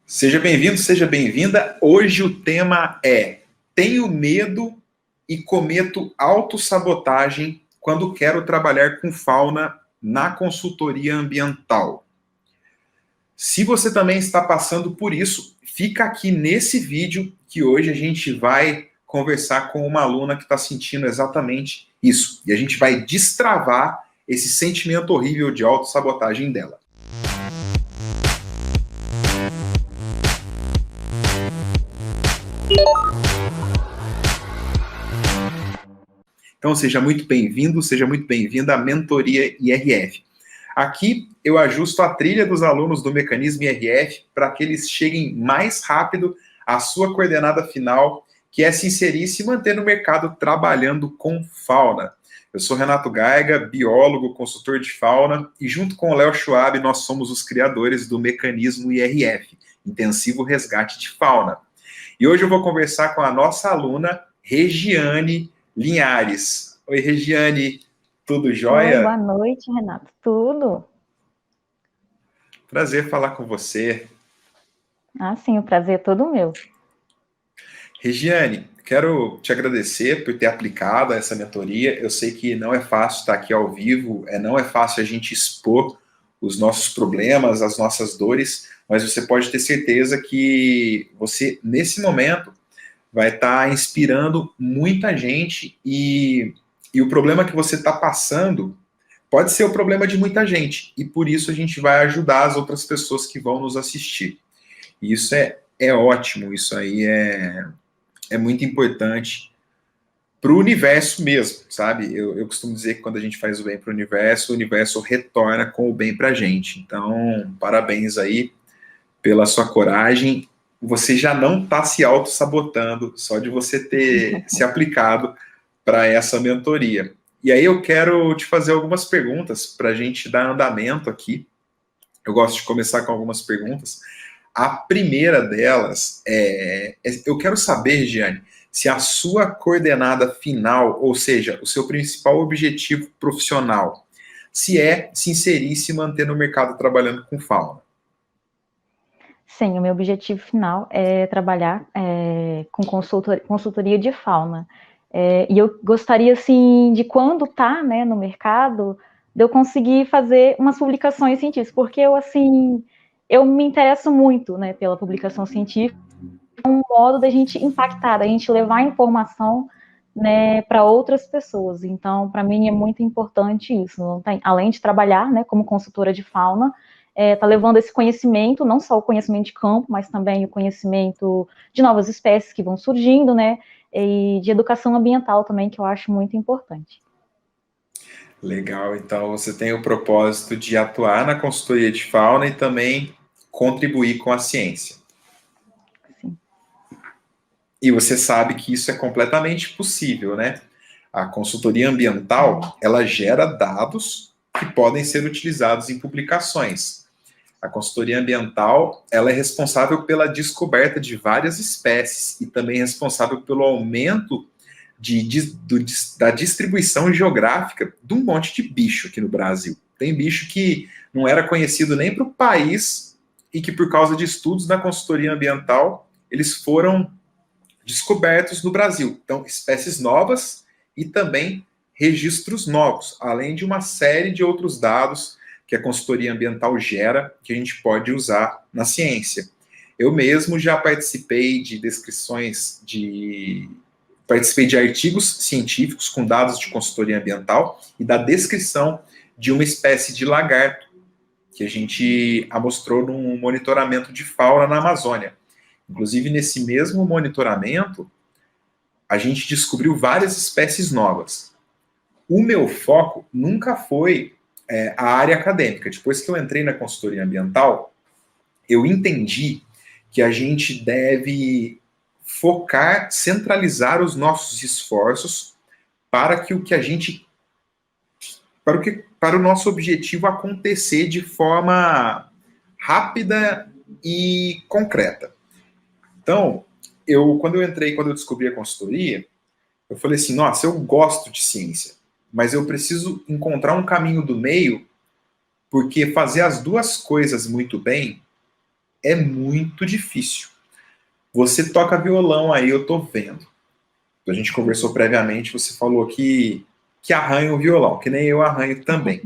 Seja bem-vindo, seja bem-vinda. Hoje o tema é: tenho medo e cometo autossabotagem quando quero trabalhar com fauna na consultoria ambiental. Se você também está passando por isso, fica aqui nesse vídeo que hoje a gente vai conversar com uma aluna que está sentindo exatamente isso. E a gente vai destravar esse sentimento horrível de autossabotagem dela. Então, seja muito bem-vindo, seja muito bem-vinda à Mentoria IRF. Aqui eu ajusto a trilha dos alunos do Mecanismo IRF para que eles cheguem mais rápido à sua coordenada final, que é se inserir e se manter no mercado trabalhando com fauna. Eu sou Renato Gaiga, biólogo, consultor de fauna, e junto com o Léo Schwab, nós somos os criadores do Mecanismo IRF, Intensivo Resgate de Fauna. E hoje eu vou conversar com a nossa aluna, Regiane Linhares. Oi, Regiane, tudo jóia? Oi, boa noite, Renato. Tudo? Prazer falar com você. Sim, o prazer é todo meu. Regiane, quero te agradecer por ter aplicado essa mentoria. Eu sei que não é fácil estar aqui ao vivo, não é fácil a gente expor os nossos problemas, as nossas dores, mas você pode ter certeza que você, nesse momento, vai estar inspirando muita gente e o problema que você está passando pode ser o problema de muita gente, e por isso a gente vai ajudar as outras pessoas que vão nos assistir. E isso é ótimo, isso aí é muito importante para o universo mesmo, sabe? Eu costumo dizer que quando a gente faz o bem para o universo retorna com o bem para a gente. Então, parabéns aí pela sua coragem. Você já não está se auto-sabotando só de você ter se aplicado para essa mentoria. E aí eu quero te fazer algumas perguntas para a gente dar andamento aqui. Eu gosto de começar com algumas perguntas. A primeira delas eu quero saber, Regiane, se a sua coordenada final, ou seja, o seu principal objetivo profissional, se inserir e se manter no mercado trabalhando com fauna. Sim, o meu objetivo final é trabalhar com consultoria de fauna. E eu gostaria, assim, de quando tá, né, no mercado, de eu conseguir fazer umas publicações científicas, porque eu me interesso muito, né, pela publicação científica, um modo da gente impactar, da gente levar informação, né, para outras pessoas. Então, para mim é muito importante isso. Não tem, além de trabalhar, né, como consultora de fauna, tá levando esse conhecimento, não só o conhecimento de campo, mas também o conhecimento de novas espécies que vão surgindo, né, e de educação ambiental também, que eu acho muito importante. Legal, então você tem o propósito de atuar na consultoria de fauna e também contribuir com a ciência. Sim. E você sabe que isso é completamente possível, né? A consultoria ambiental, ela gera dados que podem ser utilizados em publicações. A consultoria ambiental, ela é responsável pela descoberta de várias espécies e também responsável pelo aumento da distribuição geográfica de um monte de bicho aqui no Brasil. Tem bicho que não era conhecido nem para o país e que, por causa de estudos da consultoria ambiental, eles foram descobertos no Brasil. Então, espécies novas e também registros novos, além de uma série de outros dados que a consultoria ambiental gera, que a gente pode usar na ciência. Eu mesmo já participei de participei de artigos científicos com dados de consultoria ambiental e da descrição de uma espécie de lagarto que a gente amostrou num monitoramento de fauna na Amazônia. Inclusive, nesse mesmo monitoramento, a gente descobriu várias espécies novas. O meu foco nunca foi a área acadêmica. Depois que eu entrei na consultoria ambiental, eu entendi que a gente deve focar, centralizar os nossos esforços para que para o nosso objetivo acontecer de forma rápida e concreta. Então, quando eu descobri a consultoria, eu falei assim, nossa, eu gosto de ciência, mas eu preciso encontrar um caminho do meio, porque fazer as duas coisas muito bem é muito difícil. Você toca violão aí, eu tô vendo. A gente conversou previamente, você falou que arranha o violão, que nem eu arranho também.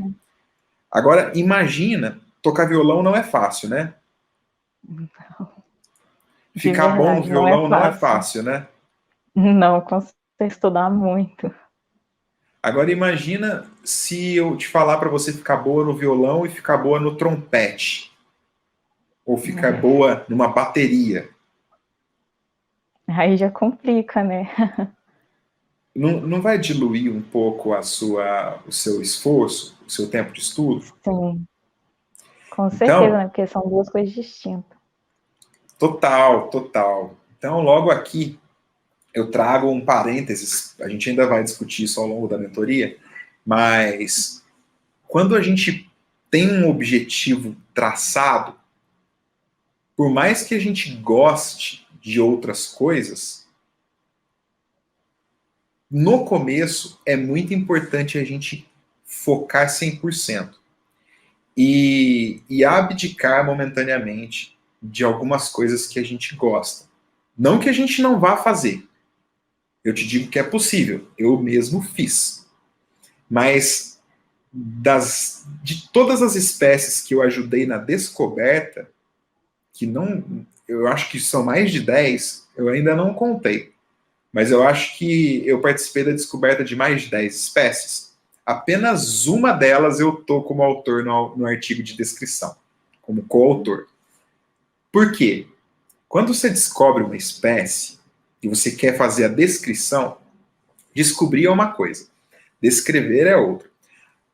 Agora, imagina, tocar violão não é fácil, né? De Ficar bom no verdade, não é violão não é fácil, né? Não, com certeza estudar muito. Agora imagina se eu te falar para você ficar boa no violão e ficar boa no trompete. Ou ficar boa numa bateria. Aí já complica, né? Não vai diluir um pouco o seu esforço, o seu tempo de estudo? Sim, com certeza, Então, né? Porque são duas coisas distintas. total, total. Então, logo aqui, eu trago um parênteses, a gente ainda vai discutir isso ao longo da mentoria, mas quando a gente tem um objetivo traçado, por mais que a gente goste de outras coisas, no começo é muito importante a gente focar 100% e abdicar momentaneamente de algumas coisas que a gente gosta. Não que a gente não vá fazer. Eu te digo que é possível. Eu mesmo fiz. Mas de todas as espécies que eu ajudei na descoberta, que não, eu acho que são mais de 10, eu ainda não contei. Mas eu acho que eu participei da descoberta de mais de 10 espécies. Apenas uma delas eu estou como autor no artigo de descrição, como coautor. Por quê? Quando você descobre uma espécie e você quer fazer a descrição, descobrir é uma coisa, descrever é outra.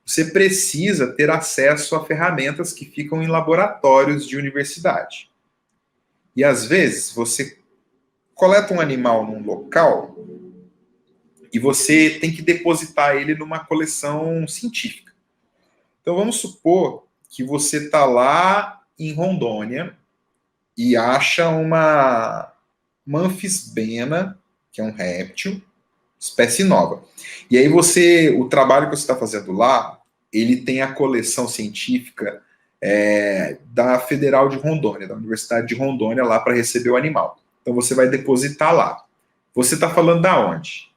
Você precisa ter acesso a ferramentas que ficam em laboratórios de universidade. E às vezes você coleta um animal num local e você tem que depositar ele numa coleção científica. Então vamos supor que você está lá em Rondônia e acha uma anfisbena, que é um réptil, espécie nova. E aí o trabalho que você está fazendo lá, ele tem a coleção científica da Federal de Rondônia, da Universidade de Rondônia, lá para receber o animal. Então você vai depositar lá. Você está falando da onde?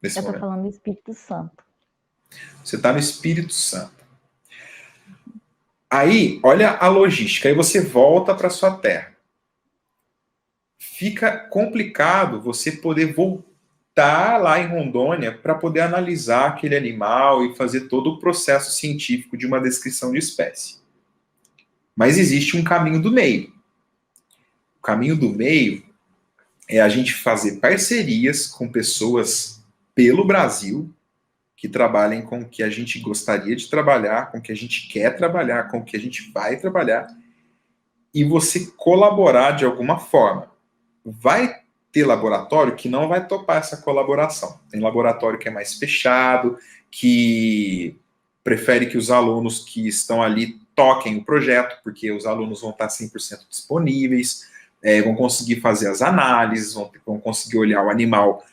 Eu estou falando do Espírito Santo. Você está no Espírito Santo. Aí, olha a logística. Aí você volta para sua terra. Fica complicado você poder voltar lá em Rondônia para poder analisar aquele animal e fazer todo o processo científico de uma descrição de espécie. Mas existe um caminho do meio. O caminho do meio é a gente fazer parcerias com pessoas pelo Brasil que trabalhem com o que a gente gostaria de trabalhar, com o que a gente quer trabalhar, com o que a gente vai trabalhar, e você colaborar de alguma forma. Vai ter laboratório que não vai topar essa colaboração. Tem laboratório que é mais fechado, que prefere que os alunos que estão ali toquem o projeto, porque os alunos vão estar 100% disponíveis, vão conseguir fazer as análises, vão conseguir olhar o animal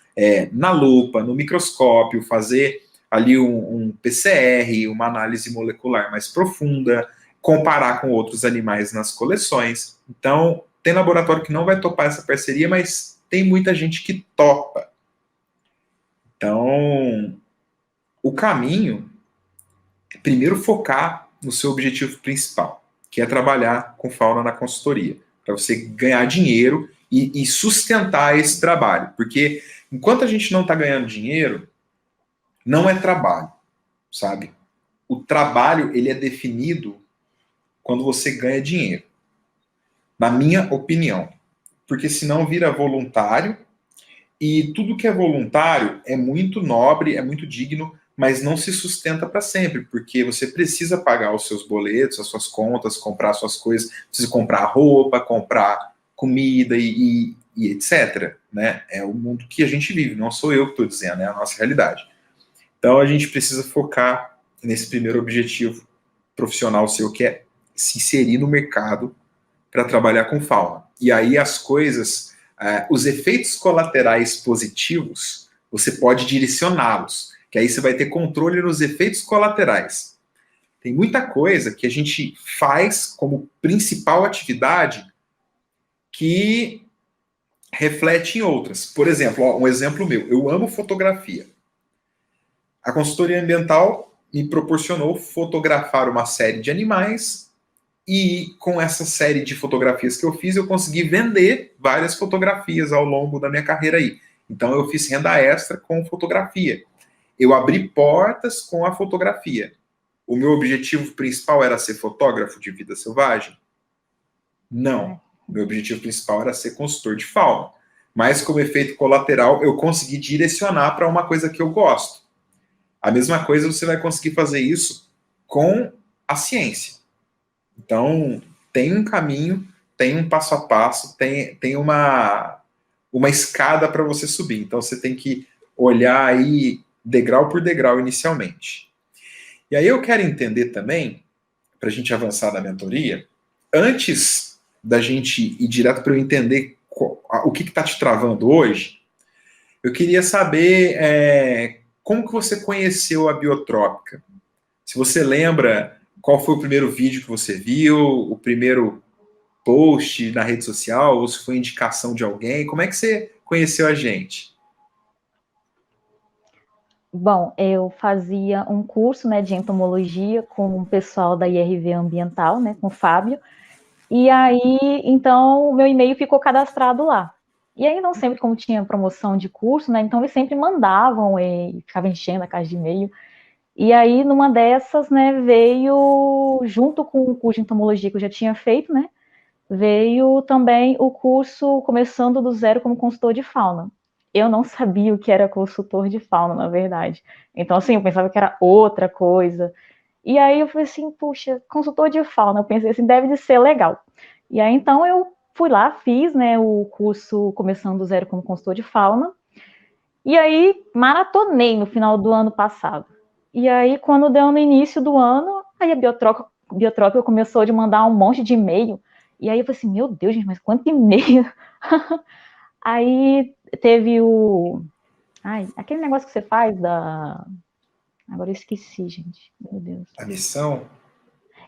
na lupa, no microscópio, fazer ali um PCR, uma análise molecular mais profunda, comparar com outros animais nas coleções. Então, tem laboratório que não vai topar essa parceria, mas tem muita gente que topa. Então, o caminho é primeiro focar no seu objetivo principal, que é trabalhar com fauna na consultoria, para você ganhar dinheiro e sustentar esse trabalho. Porque enquanto a gente não está ganhando dinheiro, não é trabalho, sabe? O trabalho, ele é definido quando você ganha dinheiro. Na minha opinião. Porque senão vira voluntário, e tudo que é voluntário é muito nobre, é muito digno, mas não se sustenta para sempre, porque você precisa pagar os seus boletos, as suas contas, comprar suas coisas, precisa comprar roupa, comprar comida e etc. Né? É o mundo que a gente vive, não sou eu que estou dizendo, é a nossa realidade. Então a gente precisa focar nesse primeiro objetivo profissional seu, que é se inserir no mercado para trabalhar com fauna. E aí as coisas, os efeitos colaterais positivos, você pode direcioná-los, que aí você vai ter controle nos efeitos colaterais. Tem muita coisa que a gente faz como principal atividade que reflete em outras. Por exemplo, um exemplo meu, eu amo fotografia. A consultoria ambiental me proporcionou fotografar uma série de animais e com essa série de fotografias que eu fiz, eu consegui vender várias fotografias ao longo da minha carreira aí. Então eu fiz renda extra com fotografia. Eu abri portas com a fotografia. O meu objetivo principal era ser fotógrafo de vida selvagem? Não. Meu objetivo principal era ser consultor de fauna. Mas como efeito colateral, eu consegui direcionar para uma coisa que eu gosto. A mesma coisa você vai conseguir fazer isso com a ciência. Então, tem um caminho, tem um passo a passo, tem uma escada para você subir. Então, você tem que olhar aí degrau por degrau inicialmente. E aí eu quero entender também, para a gente avançar na mentoria, antes da gente ir direto para eu entender o que está te travando hoje, eu queria saber como que você conheceu a Biotrópica. Se você lembra qual foi o primeiro vídeo que você viu, o primeiro post na rede social, ou se foi indicação de alguém, como é que você conheceu a gente? Bom, eu fazia um curso, né, de entomologia com o pessoal da IRV Ambiental, né, com o Fábio, e aí, então, o meu e-mail ficou cadastrado lá. E aí, não sempre, como tinha promoção de curso, né, então eles sempre mandavam e ficava enchendo a caixa de e-mail. E aí, numa dessas, né, veio, junto com o curso de entomologia que eu já tinha feito, né, veio também o curso Começando do Zero como Consultor de Fauna. Eu não sabia o que era consultor de fauna, na verdade. Então, assim, eu pensava que era outra coisa. E aí eu falei assim, puxa, consultor de fauna, eu pensei assim, deve de ser legal. E aí, então, eu fui lá, fiz, né, o curso Começando do Zero como Consultor de Fauna, e aí maratonei no final do ano passado. E aí, quando deu no início do ano, aí a Biotrópica começou a mandar um monte de e-mail. E aí eu falei assim, meu Deus, gente, mas quanto e-mail? Aí teve aquele negócio que você faz da... Agora eu esqueci, gente. Meu Deus. A missão?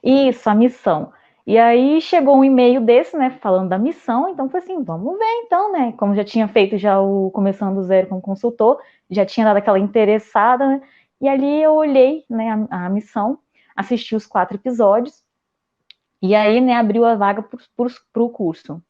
Isso, a missão. E aí chegou um e-mail desse, né, falando da missão, então foi assim, vamos ver então, né, como já tinha feito já o Começando do Zero como consultor, já tinha dado aquela interessada, né, e ali eu olhei, né, a missão, assisti os 4 episódios, e aí, né, abriu a vaga para o curso.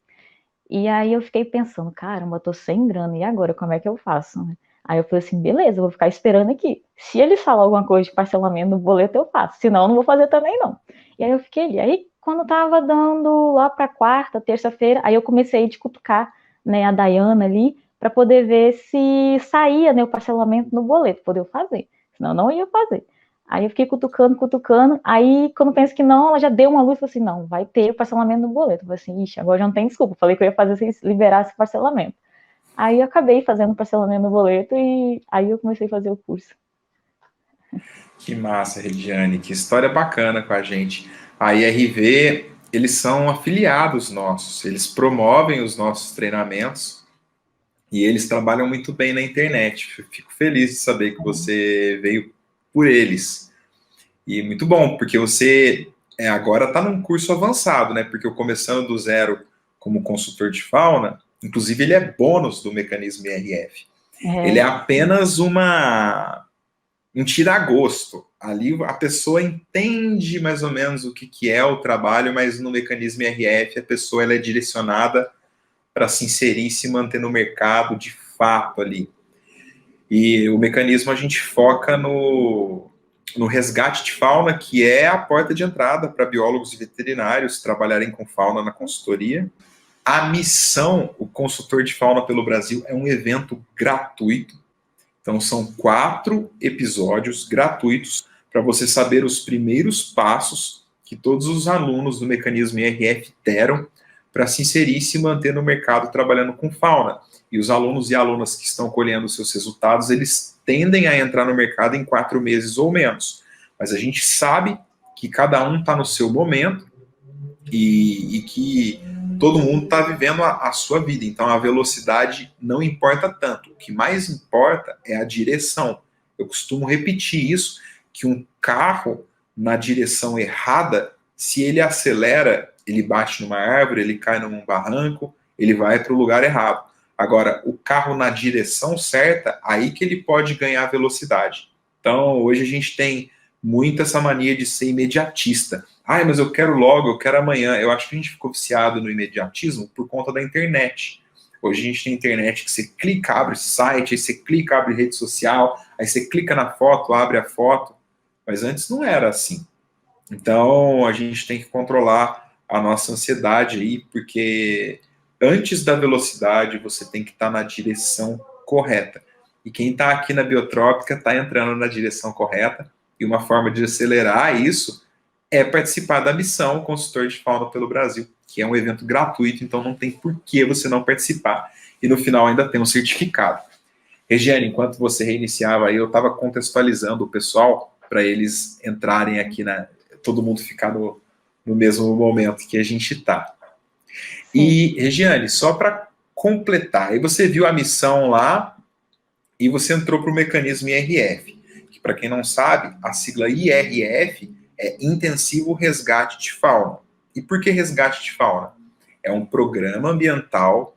E aí eu fiquei pensando, caramba, eu tô sem grana, e agora, como é que eu faço? Aí eu falei assim, beleza, eu vou ficar esperando aqui. Se eles falar alguma coisa de parcelamento no boleto, eu faço. Senão, eu não vou fazer também, não. E aí eu fiquei ali. Aí, quando tava dando lá pra quarta, terça-feira, aí eu comecei a cutucar, né, a Dayana ali, para poder ver se saía, né, o parcelamento no boleto, poder eu fazer. Senão, eu não ia fazer. Aí eu fiquei cutucando, aí quando penso que não, ela já deu uma luz, falei assim, não, vai ter o parcelamento no boleto. Eu falei assim, ixi, agora já não tem desculpa, falei que eu ia fazer se liberasse o parcelamento. Aí eu acabei fazendo o parcelamento no boleto e aí eu comecei a fazer o curso. Que massa, Regiane, que história bacana com a gente. A IRV, eles são afiliados nossos, eles promovem os nossos treinamentos e eles trabalham muito bem na internet. Fico feliz de saber que você veio por eles. E muito bom, porque você agora está num curso avançado, né? Porque o Começando do Zero como consultor de fauna, inclusive ele é bônus do mecanismo IRF. Ele é apenas um tira-gosto. Ali a pessoa entende mais ou menos o que é o trabalho, mas no mecanismo IRF a pessoa ela é direcionada para se inserir e se manter no mercado de fato ali. E o mecanismo a gente foca no resgate de fauna, que é a porta de entrada para biólogos e veterinários trabalharem com fauna na consultoria. A missão, o Consultor de Fauna pelo Brasil, é um evento gratuito. Então, são 4 episódios gratuitos para você saber os primeiros passos que todos os alunos do mecanismo IRF deram para se inserir e se manter no mercado trabalhando com fauna. E os alunos e alunas que estão colhendo seus resultados, eles tendem a entrar no mercado em 4 meses ou menos. Mas a gente sabe que cada um está no seu momento e que todo mundo está vivendo a sua vida. Então a velocidade não importa tanto. O que mais importa é a direção. Eu costumo repetir isso, que um carro na direção errada, se ele acelera, ele bate numa árvore, ele cai num barranco, ele vai para o lugar errado. Agora, o carro na direção certa, aí que ele pode ganhar velocidade. Então, hoje a gente tem muito essa mania de ser imediatista. Ah, mas eu quero logo, eu quero amanhã. Eu acho que a gente ficou viciado no imediatismo por conta da internet. Hoje a gente tem internet que você clica, abre site, aí você clica, abre rede social, aí você clica na foto, abre a foto. Mas antes não era assim. Então a gente tem que controlar a nossa ansiedade aí, porque antes da velocidade você tem que estar na direção correta. E quem está aqui na Biotrópica está entrando na direção correta. E uma forma de acelerar isso é participar da missão Consultor de Fauna pelo Brasil, que é um evento gratuito, então não tem por que você não participar. E no final ainda tem um certificado. Regiane, enquanto você reiniciava aí, eu estava contextualizando o pessoal para eles entrarem aqui todo mundo ficar no mesmo momento que a gente está. E, Regiane, só para completar, aí você viu a missão lá e você entrou para o mecanismo IRF, que para quem não sabe, a sigla IRF é Intensivo Resgate de Fauna. E por que resgate de fauna? É um programa ambiental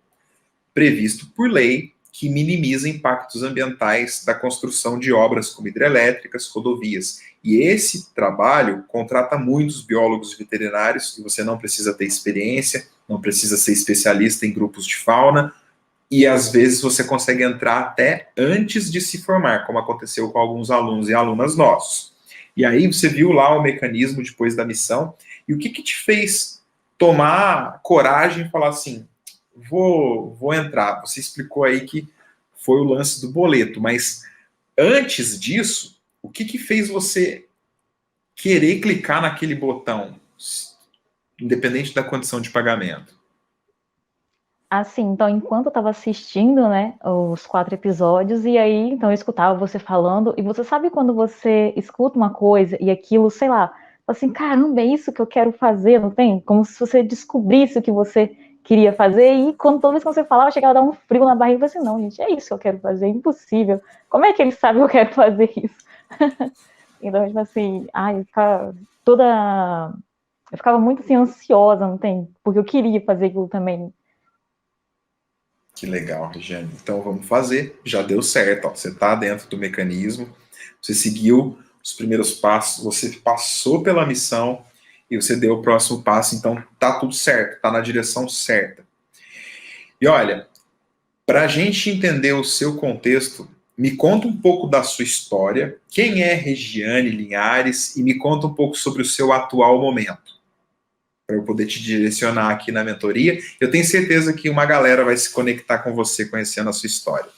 previsto por lei que minimiza impactos ambientais da construção de obras como hidrelétricas, rodovias. E esse trabalho contrata muitos biólogos veterinários, e você não precisa ter experiência, não precisa ser especialista em grupos de fauna, e às vezes você consegue entrar até antes de se formar, como aconteceu com alguns alunos e alunas nossos. E aí você viu lá o mecanismo depois da missão, e o que te fez tomar coragem e falar assim, vou entrar. Você explicou aí que foi o lance do boleto, mas antes disso, o que fez você querer clicar naquele botão, independente da condição de pagamento? Assim, então, enquanto eu estava assistindo, né, os 4 episódios, e aí, então, eu escutava você falando, e você sabe quando você escuta uma coisa e aquilo, sei lá, assim, caramba, é isso que eu quero fazer, não tem? Como se você descobrisse o que você queria fazer, e toda vez que você falava, chegava a dar um frio na barriga, e assim, não, gente, é isso que eu quero fazer, é impossível. Como é que ele sabe que eu quero fazer isso? Então, tipo assim, ai, eu ficava muito, assim, ansiosa, não tem? Porque eu queria fazer aquilo também. Que legal, Regiane. Então vamos fazer. Já deu certo. Ó. Você está dentro do mecanismo, você seguiu os primeiros passos, você passou pela missão e você deu o próximo passo. Então tá tudo certo, tá na direção certa. E olha, para a gente entender o seu contexto, me conta um pouco da sua história. Quem é Regiane Linhares e me conta um pouco sobre o seu atual momento, para eu poder te direcionar aqui na mentoria. Eu tenho certeza que uma galera vai se conectar com você conhecendo a sua história.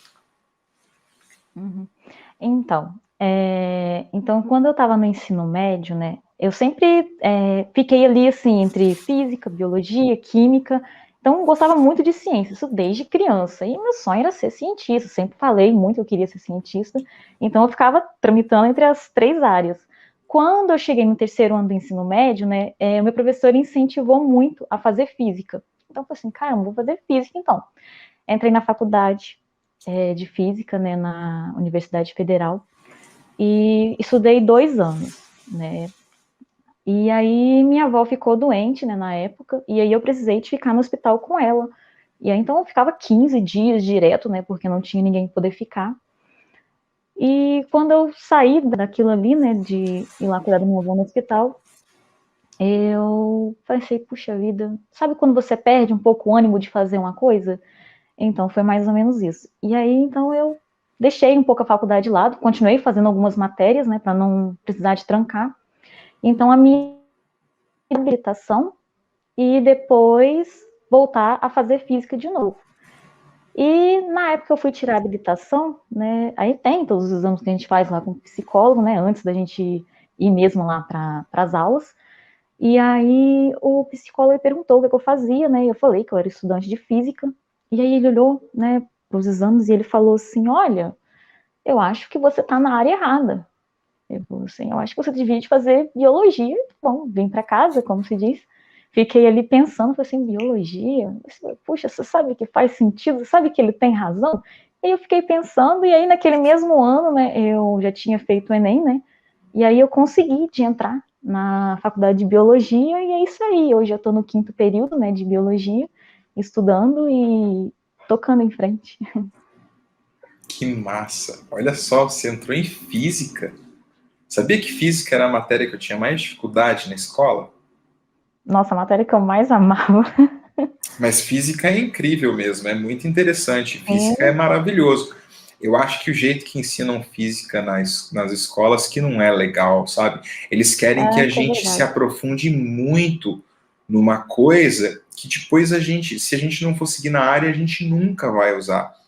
Uhum. Então, quando eu estava no ensino médio, né, eu sempre fiquei ali, assim, entre física, biologia, química, então eu gostava muito de ciência, isso desde criança, e meu sonho era ser cientista, sempre falei muito que eu queria ser cientista, então eu ficava tramitando entre as 3 áreas. Quando eu cheguei no 3º ano do ensino médio, né, o meu professor incentivou muito a fazer física, então eu falei assim, caramba, vou fazer física então. Entrei na faculdade de física, né, na Universidade Federal, e estudei 2 anos, né, e aí minha avó ficou doente, né, na época, e aí eu precisei de ficar no hospital com ela, e aí então eu ficava 15 dias direto, né, porque não tinha ninguém para poder ficar, e quando eu saí daquilo ali, né, de ir lá cuidar da minha avó no hospital, eu pensei, puxa vida, sabe quando você perde um pouco o ânimo de fazer uma coisa? Então, foi mais ou menos isso. E aí, então, eu deixei um pouco a faculdade de lado, continuei fazendo algumas matérias, né, para não precisar de trancar. Então, a minha habilitação e depois voltar a fazer física de novo. E na época eu fui tirar a habilitação, né, aí tem todos os exames que a gente faz lá com o psicólogo, né, antes da gente ir mesmo lá para as aulas. E aí o psicólogo perguntou o que eu fazia, né, e eu falei que eu era estudante de física. E aí ele olhou, né, para os exames e ele falou assim, olha, eu acho que você está na área errada. Eu falei assim, eu acho que você devia fazer biologia. Bom, vim para casa, como se diz. Fiquei ali pensando, falei assim, biologia? Puxa, você sabe que faz sentido? Você sabe que ele tem razão? E eu fiquei pensando, e aí naquele mesmo ano, né, eu já tinha feito o Enem, né, e aí eu consegui de entrar na faculdade de biologia, e é isso aí. Hoje eu estou no 5º período, né, de biologia, estudando e tocando em frente. Que massa! Olha só, você entrou em física. Sabia que física era a matéria que eu tinha mais dificuldade na escola? Nossa, a matéria que eu mais amava. Mas física é incrível mesmo, é muito interessante. Física é Sim. maravilhoso. Eu acho que o jeito que ensinam física nas escolas que não é legal, sabe? Eles querem que a Isso é gente se verdade. aprofunde muito numa coisa que depois se a gente não for seguir na área, a gente nunca vai usar.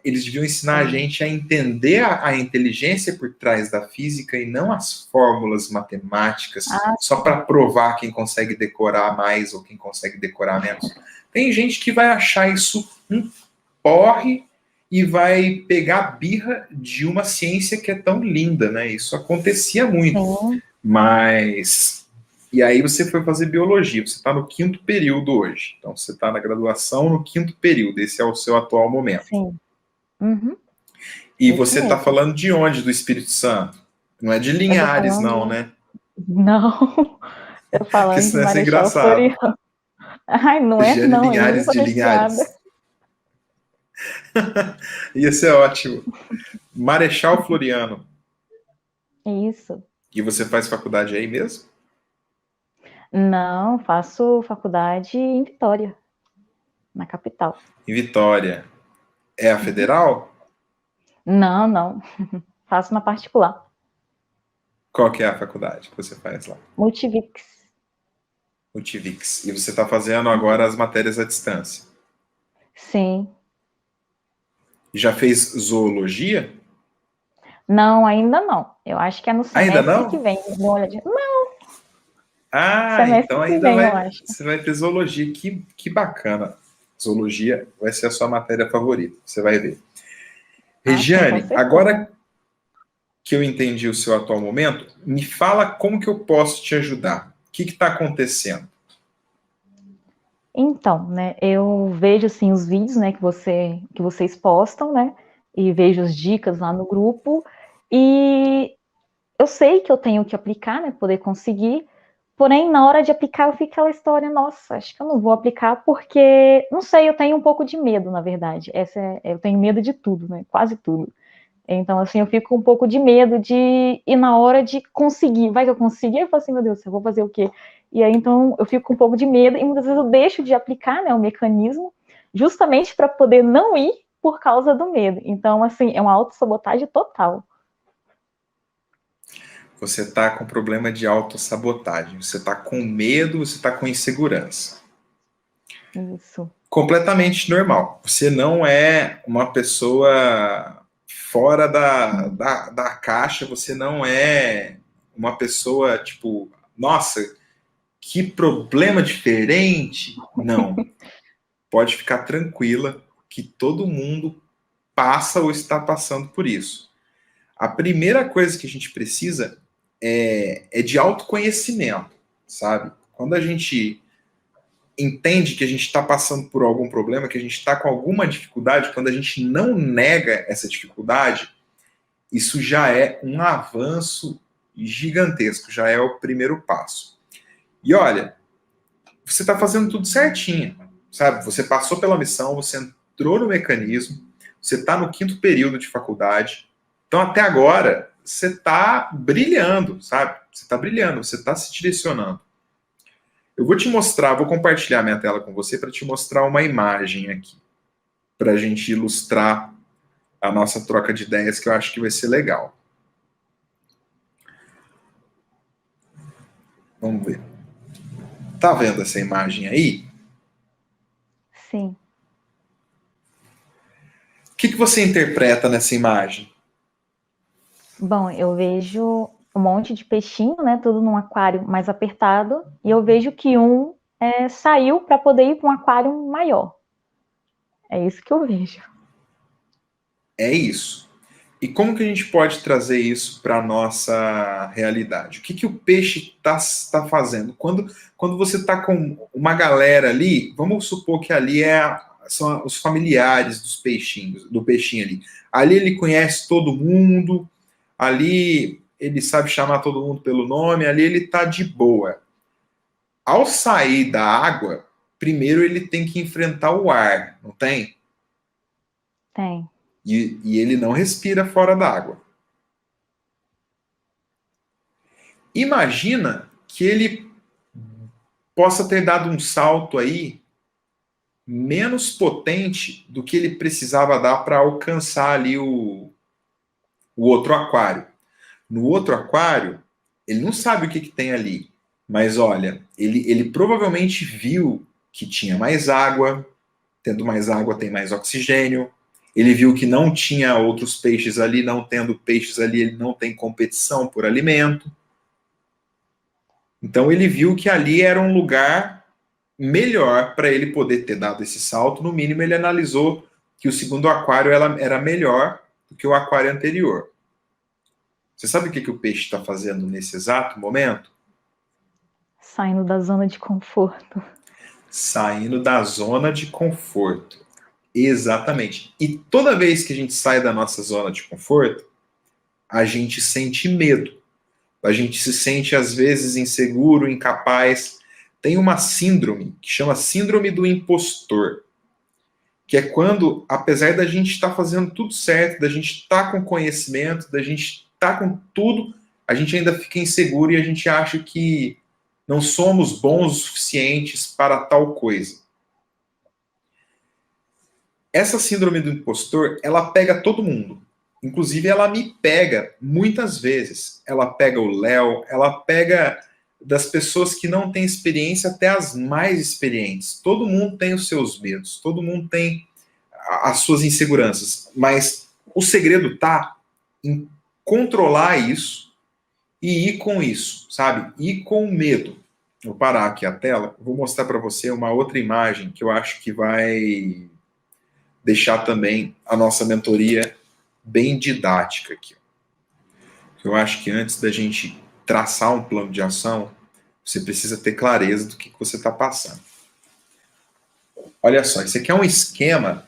Eles deviam ensinar a Sim. gente a entender a inteligência por trás da física e não as fórmulas matemáticas, Ah, só para provar quem consegue decorar mais ou quem consegue decorar menos. Tem gente que vai achar isso um porre e vai pegar a birra de uma ciência que é tão linda, né? Isso acontecia muito. sim, Mas. E aí você foi fazer biologia, você está no quinto período hoje. Então você está na graduação no quinto período, esse é o seu atual momento. sim. Uhum, E isso você está mesmo. falando de onde do Espírito Santo? Não é de Eu tô Linhares, não, falando. né? Não, eu Porque falando de senão ia ser Marechal engraçado. Floriano. Ai, não é Regiane não, ainda não Linhares sou de registrada. Linhares. Ia ser ótimo. Marechal Floriano. Isso. E você faz faculdade aí mesmo? Não, faço faculdade em Vitória, na capital. Em Vitória. É a Uhum. federal? Não, não, faço na particular. Qual que é a faculdade que você faz lá? Multivix. O TIVIX. E você está fazendo agora as matérias à distância. Sim. Já fez zoologia? Não, ainda não. Eu acho que é no Ainda semestre que não? vem. Dá uma olhadinha. Não, Ah, então semestre que ainda vem, eu vai. acho. Você vai ter zoologia. Que bacana. Zoologia vai ser a sua matéria favorita. Você vai ver. Ah, sim, com Regiane, certeza. agora que eu entendi o seu atual momento, me fala como que eu posso te ajudar. O que está acontecendo? Então, né, eu vejo assim os vídeos, né, que vocês postam, né, e vejo as dicas lá no grupo e eu sei que eu tenho que aplicar, né, poder conseguir. Porém, na hora de aplicar, eu fico aquela história, nossa, acho que eu não vou aplicar porque, não sei, eu tenho um pouco de medo, na verdade. Eu tenho medo de tudo, né? Quase tudo. Então, assim, eu fico com um pouco de medo de ir na hora de conseguir. Vai que eu conseguir? Eu falo assim, meu Deus, eu vou fazer o quê? E aí, então, eu fico com um pouco de medo e muitas vezes eu deixo de aplicar, né, o mecanismo, justamente para poder não ir por causa do medo. Então, assim, é uma autossabotagem total. Você está com problema de autossabotagem. Você está com medo, você está com insegurança. Isso. Completamente normal. Você não é uma pessoa fora da caixa, você não é uma pessoa tipo, nossa, que problema diferente. Não. Pode ficar tranquila que todo mundo passa ou está passando por isso. A primeira coisa que a gente precisa é de autoconhecimento, sabe? Quando a gente entende que a gente está passando por algum problema, que a gente está com alguma dificuldade, quando a gente não nega essa dificuldade, isso já é um avanço gigantesco, já é o primeiro passo. E olha, você está fazendo tudo certinho, sabe? Você passou pela missão, você entrou no mecanismo, você está no quinto período de faculdade, então até agora você está brilhando, sabe? Você está brilhando, você está se direcionando. Eu vou te mostrar, vou compartilhar minha tela com você para te mostrar uma imagem aqui, para a gente ilustrar a nossa troca de ideias, que eu acho que vai ser legal. Vamos ver. Tá vendo essa imagem aí? Sim. O que você interpreta nessa imagem? Bom, eu vejo um monte de peixinho, né? Tudo num aquário mais apertado, e eu vejo que um saiu para poder ir para um aquário maior. É isso que eu vejo. É isso. E como que a gente pode trazer isso para a nossa realidade? O que o peixe tá fazendo? Quando você está com uma galera ali, vamos supor que ali são os familiares dos peixinhos, do peixinho ali. Ali ele conhece todo mundo, ali ele sabe chamar todo mundo pelo nome, ali ele está de boa. Ao sair da água, primeiro ele tem que enfrentar o ar, não tem? Tem. E ele não respira fora d'água. Imagina que ele possa ter dado um salto aí menos potente do que ele precisava dar para alcançar ali o outro aquário. No outro aquário, ele não sabe o que tem ali, mas olha, ele provavelmente viu que tinha mais água, tendo mais água tem mais oxigênio, ele viu que não tinha outros peixes ali, não tendo peixes ali, ele não tem competição por alimento. Então ele viu que ali era um lugar melhor para ele poder ter dado esse salto. No mínimo, ele analisou que o segundo aquário era melhor do que o aquário anterior. Você sabe o que o peixe está fazendo nesse exato momento? Saindo da zona de conforto. Saindo da zona de conforto. Exatamente. E toda vez que a gente sai da nossa zona de conforto, a gente sente medo. A gente se sente, às vezes, inseguro, incapaz. Tem uma síndrome que chama síndrome do impostor, que é quando, apesar da gente estar fazendo tudo certo, da gente estar com conhecimento, da gente estar com tudo, a gente ainda fica inseguro e a gente acha que não somos bons o suficientes para tal coisa. Essa síndrome do impostor, ela pega todo mundo. Inclusive, ela me pega muitas vezes. Ela pega o Léo, ela pega das pessoas que não têm experiência até as mais experientes. Todo mundo tem os seus medos, todo mundo tem as suas inseguranças, mas o segredo está em controlar isso e ir com isso, sabe? Ir com o medo. Vou parar aqui a tela, vou mostrar para você uma outra imagem que eu acho que vai deixar também a nossa mentoria bem didática aqui. Eu acho que antes da gente traçar um plano de ação, você precisa ter clareza do que você está passando. Olha só, isso aqui é um esquema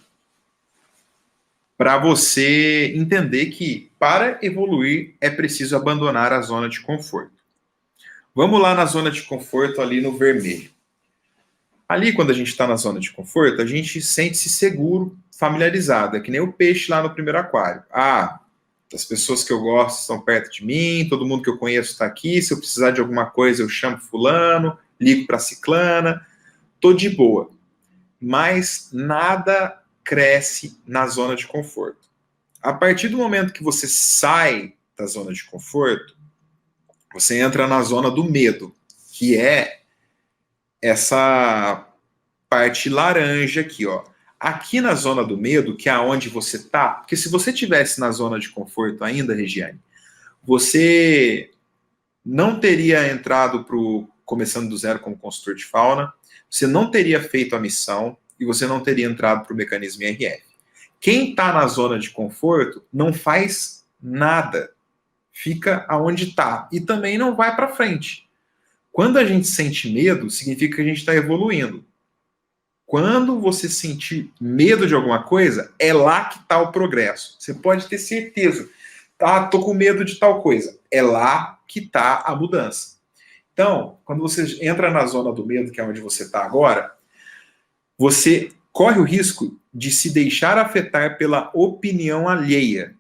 para você entender que para evoluir é preciso abandonar a zona de conforto. Vamos lá na zona de conforto ali no vermelho. Ali, quando a gente está na zona de conforto, a gente sente-se seguro, familiarizado. É que nem o peixe lá no primeiro aquário. Ah, as pessoas que eu gosto estão perto de mim, todo mundo que eu conheço está aqui, se eu precisar de alguma coisa eu chamo fulano, ligo para ciclana, tô de boa. Mas nada cresce na zona de conforto. A partir do momento que você sai da zona de conforto, você entra na zona do medo, que é essa parte laranja aqui, ó. Aqui na zona do medo, que é onde você tá, porque se você tivesse na zona de conforto ainda, Regiane, você não teria entrado pro começando do zero como consultor de fauna, você não teria feito a missão e você não teria entrado para o mecanismo IRF. Quem está na zona de conforto não faz nada, fica aonde está e também não vai para frente. Quando a gente sente medo, significa que a gente está evoluindo. Quando você sentir medo de alguma coisa, é lá que está o progresso. Você pode ter certeza. Ah, tô com medo de tal coisa. É lá que está a mudança. Então, quando você entra na zona do medo, que é onde você está agora, você corre o risco de se deixar afetar pela opinião alheia,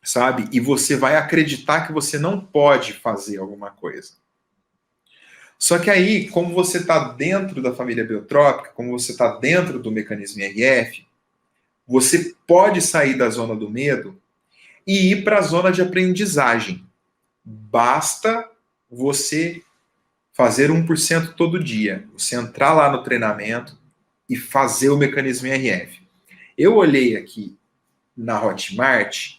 sabe? E você vai acreditar que você não pode fazer alguma coisa. Só que aí, como você está dentro da família biotrópica, como você está dentro do mecanismo IRF, você pode sair da zona do medo e ir para a zona de aprendizagem. Basta você fazer 1% todo dia. Você entrar lá no treinamento e fazer o mecanismo IRF. Eu olhei aqui na Hotmart,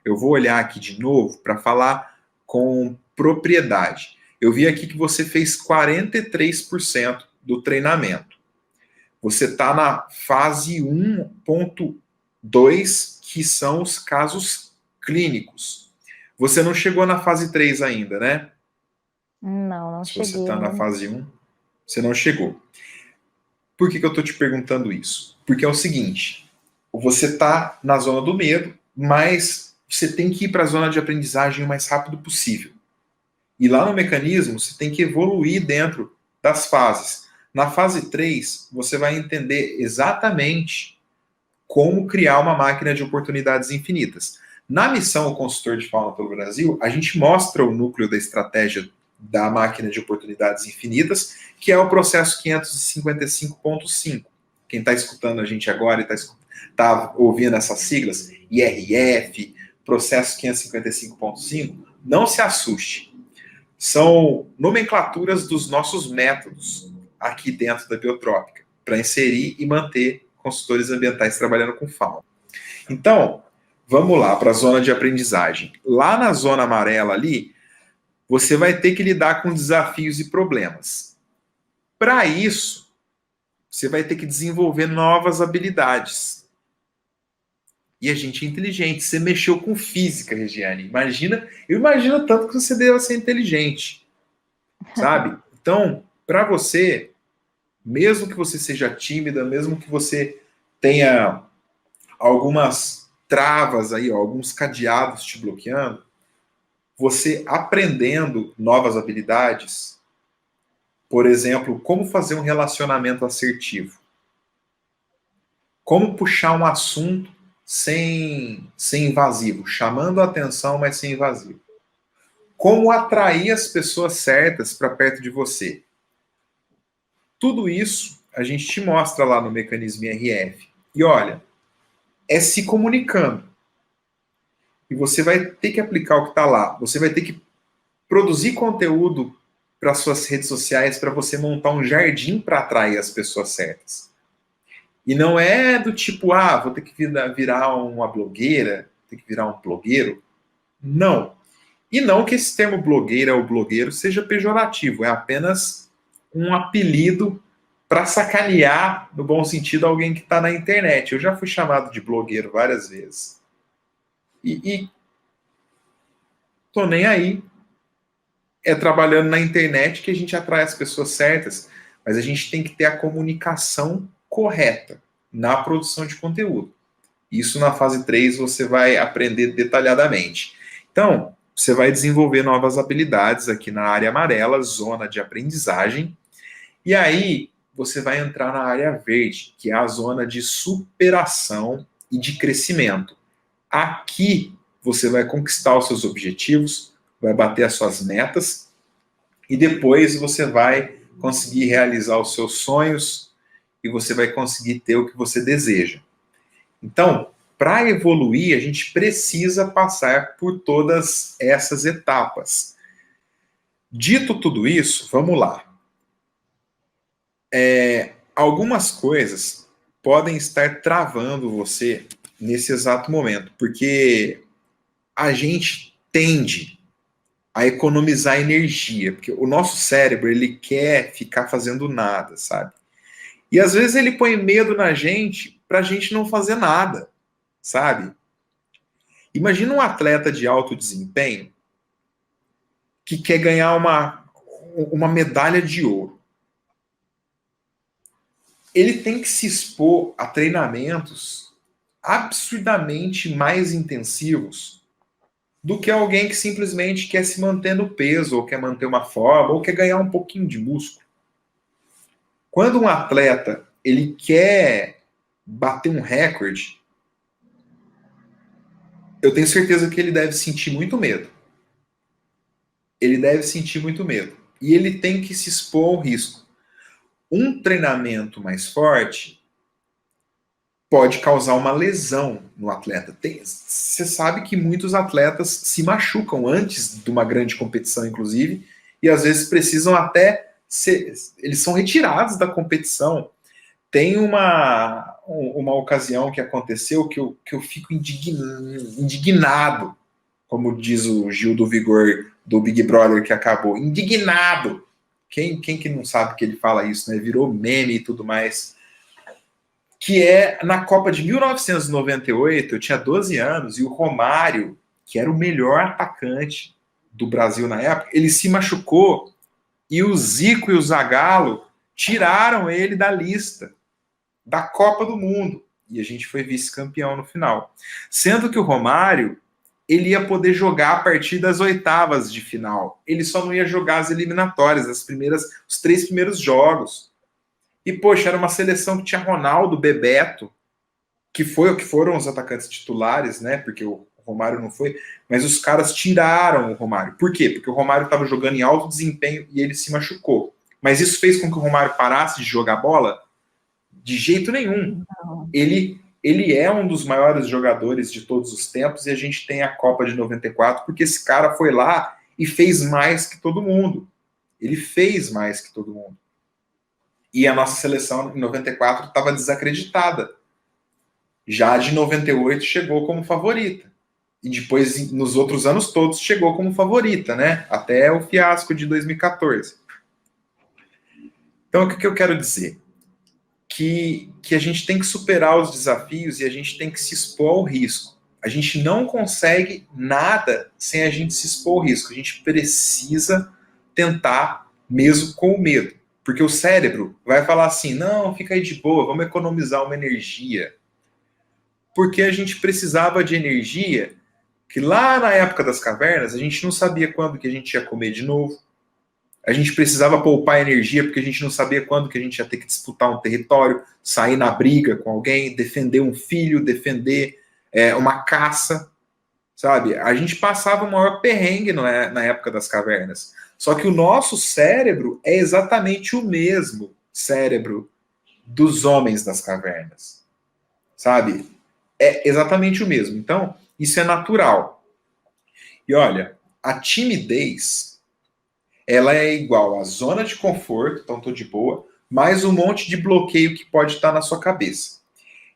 eu vou olhar aqui de novo para falar com propriedade. Eu vi aqui que você fez 43% do treinamento. Você está na fase 1.2, que são os casos clínicos. Você não chegou na fase 3 ainda, né? Não Se cheguei. você está na fase 1, você não chegou. Por que eu estou te perguntando isso? Porque é o seguinte, você está na zona do medo, mas você tem que ir para a zona de aprendizagem o mais rápido possível. E lá no mecanismo, você tem que evoluir dentro das fases. Na fase 3, você vai entender exatamente como criar uma máquina de oportunidades infinitas. Na missão O Consultor de Fauna pelo Brasil, a gente mostra o núcleo da estratégia da máquina de oportunidades infinitas, que é o processo 555.5. Quem está escutando a gente agora e está ouvindo essas siglas, IRF, processo 555.5, não se assuste. São nomenclaturas dos nossos métodos aqui dentro da Biotrópica, para inserir e manter consultores ambientais trabalhando com fauna. Então, vamos lá para a zona de aprendizagem. Lá na zona amarela ali, você vai ter que lidar com desafios e problemas. Para isso, você vai ter que desenvolver novas habilidades. E a gente é inteligente. Você mexeu com física, Regiane. Eu imagino tanto que você deva ser inteligente. Sabe? Então, para você, mesmo que você seja tímida, mesmo que você tenha algumas travas aí, alguns cadeados te bloqueando, você aprendendo novas habilidades, por exemplo, como fazer um relacionamento assertivo, como puxar um assunto sem invasivo, chamando a atenção, mas sem invasivo, como atrair as pessoas certas para perto de você. Tudo isso a gente te mostra lá no mecanismo IRF. E olha, é se comunicando. E você vai ter que aplicar o que está lá. Você vai ter que produzir conteúdo para suas redes sociais para você montar um jardim para atrair as pessoas certas. E não é do tipo, vou ter que virar uma blogueira, ter que virar um blogueiro. Não. E não que esse termo blogueira ou blogueiro seja pejorativo, é apenas um apelido para sacanear, no bom sentido, alguém que está na internet. Eu já fui chamado de blogueiro várias vezes. E tô nem aí. É trabalhando na internet que a gente atrai as pessoas certas, mas a gente tem que ter a comunicação correta na produção de conteúdo. Isso na fase 3 você vai aprender detalhadamente. Então, você vai desenvolver novas habilidades aqui na área amarela, zona de aprendizagem, e aí você vai entrar na área verde, que é a zona de superação e de crescimento. Aqui você vai conquistar os seus objetivos, vai bater as suas metas, e depois você vai conseguir realizar os seus sonhos e você vai conseguir ter o que você deseja. Então, para evoluir, a gente precisa passar por todas essas etapas. Dito tudo isso, vamos lá. Algumas coisas podem estar travando você nesse exato momento, porque a gente tende a economizar energia, porque o nosso cérebro, ele quer ficar fazendo nada, sabe? E às vezes ele põe medo na gente pra gente não fazer nada, sabe? Imagina um atleta de alto desempenho que quer ganhar uma medalha de ouro. Ele tem que se expor a treinamentos absurdamente mais intensivos do que alguém que simplesmente quer se manter no peso, ou quer manter uma forma, ou quer ganhar um pouquinho de músculo. Quando um atleta ele quer bater um recorde, eu tenho certeza que ele deve sentir muito medo. Ele deve sentir muito medo. E ele tem que se expor ao risco. Um treinamento mais forte pode causar uma lesão no atleta. Você sabe que muitos atletas se machucam antes de uma grande competição, inclusive, e às vezes precisam até eles são retirados da competição. Tem uma ocasião que aconteceu que eu fico indignado, como diz o Gil do Vigor do Big Brother que acabou. Indignado! Quem que não sabe que ele fala isso, né? Virou meme e tudo mais. Que é na Copa de 1998, eu tinha 12 anos, e o Romário, que era o melhor atacante do Brasil na época, ele se machucou, e o Zico e o Zagallo tiraram ele da lista da Copa do Mundo, e a gente foi vice-campeão no final. Sendo que o Romário, ele ia poder jogar a partir das oitavas de final. Ele só não ia jogar as eliminatórias, os 3 primeiros jogos. E, poxa, era uma seleção que tinha Ronaldo, Bebeto, que foram os atacantes titulares, né? Porque o Romário não foi, mas os caras tiraram o Romário. Por quê? Porque o Romário estava jogando em alto desempenho e ele se machucou. Mas isso fez com que o Romário parasse de jogar bola? De jeito nenhum. Não. Ele é um dos maiores jogadores de todos os tempos e a gente tem a Copa de 94 porque esse cara foi lá e fez mais que todo mundo. Ele fez mais que todo mundo. E a nossa seleção em 94 estava desacreditada. Já de 98 chegou como favorita. E depois, nos outros anos todos, chegou como favorita, né? Até o fiasco de 2014. Então, o que eu quero dizer? Que a gente tem que superar os desafios e a gente tem que se expor ao risco. A gente não consegue nada sem a gente se expor ao risco. A gente precisa tentar mesmo com o medo. Porque o cérebro vai falar assim, não, fica aí de boa, vamos economizar uma energia. Porque a gente precisava de energia que lá na época das cavernas a gente não sabia quando que a gente ia comer de novo. A gente precisava poupar energia porque a gente não sabia quando que a gente ia ter que disputar um território, sair na briga com alguém, defender um filho, defender uma caça, sabe? A gente passava o maior perrengue na época das cavernas. Só que o nosso cérebro é exatamente o mesmo cérebro dos homens das cavernas, sabe? É exatamente o mesmo. Então, isso é natural. E olha, a timidez, ela é igual à zona de conforto, então tô de boa, mais um monte de bloqueio que pode estar na sua cabeça.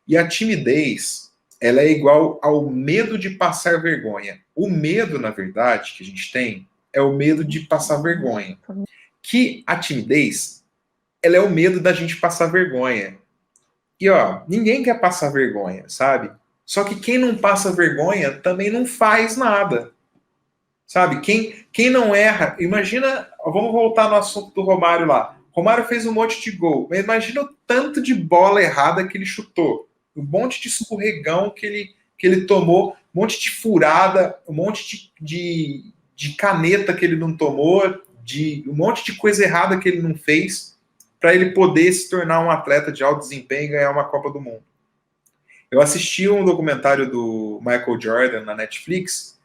E a timidez, ela é igual ao medo de passar vergonha. O medo, na verdade, que a gente tem, é o medo de passar vergonha. Que a timidez, ela é o medo da gente passar vergonha. E ó, ninguém quer passar vergonha, sabe? Só que quem não passa vergonha também não faz nada. Sabe? Quem não erra, imagina, vamos voltar no assunto do Romário lá. Romário fez um monte de gol, mas imagina o tanto de bola errada que ele chutou, um monte de escorregão que ele tomou, um monte de furada, um monte de caneta que ele não tomou, um monte de coisa errada que ele não fez para ele poder se tornar um atleta de alto desempenho e ganhar uma Copa do Mundo. Eu assisti um documentário do Michael Jordan na Netflix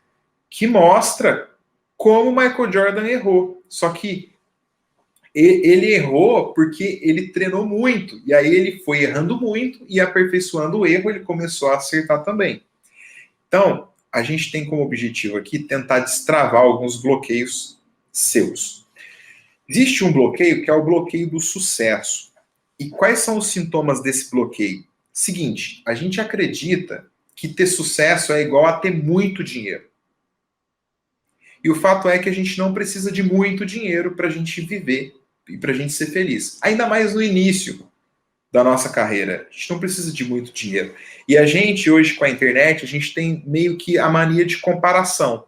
que mostra como o Michael Jordan errou. Só que ele errou porque ele treinou muito. E aí ele foi errando muito e aperfeiçoando o erro, ele começou a acertar também. Então, a gente tem como objetivo aqui tentar destravar alguns bloqueios seus. Existe um bloqueio que é o bloqueio do sucesso. E quais são os sintomas desse bloqueio? Seguinte, a gente acredita que ter sucesso é igual a ter muito dinheiro. E o fato é que a gente não precisa de muito dinheiro para a gente viver e para a gente ser feliz. Ainda mais no início da nossa carreira. A gente não precisa de muito dinheiro. E a gente, hoje, com a internet, a gente tem meio que a mania de comparação.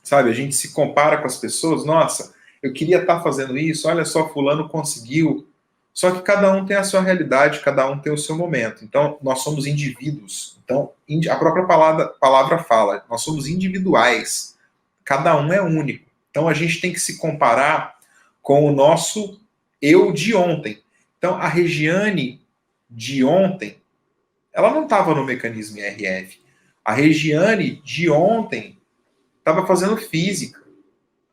Sabe? A gente se compara com as pessoas. Nossa, eu queria estar fazendo isso. Olha só, fulano conseguiu. Só que cada um tem a sua realidade, cada um tem o seu momento. Então, nós somos indivíduos. Então, a própria palavra fala, nós somos individuais. Cada um é único. Então a gente tem que se comparar com o nosso eu de ontem. Então a Regiane de ontem, ela não estava no mecanismo IRF. A Regiane de ontem estava fazendo física.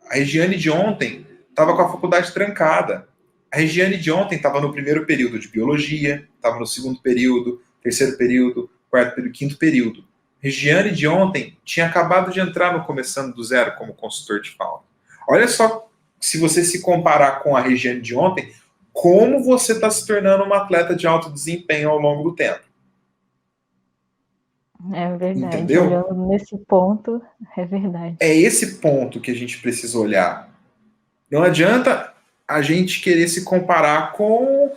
A Regiane de ontem estava com a faculdade trancada. A Regiane de ontem estava no primeiro período de biologia, estava no segundo período, terceiro período, quarto período, quinto período. Regiane de ontem tinha acabado de entrar no Começando do Zero como consultor de fauna. Olha só, se você se comparar com a Regiane de ontem, como você está se tornando uma atleta de alto desempenho ao longo do tempo. É verdade. Entendeu? Olhando nesse ponto, é verdade. É esse ponto que a gente precisa olhar. Não adianta a gente querer se comparar com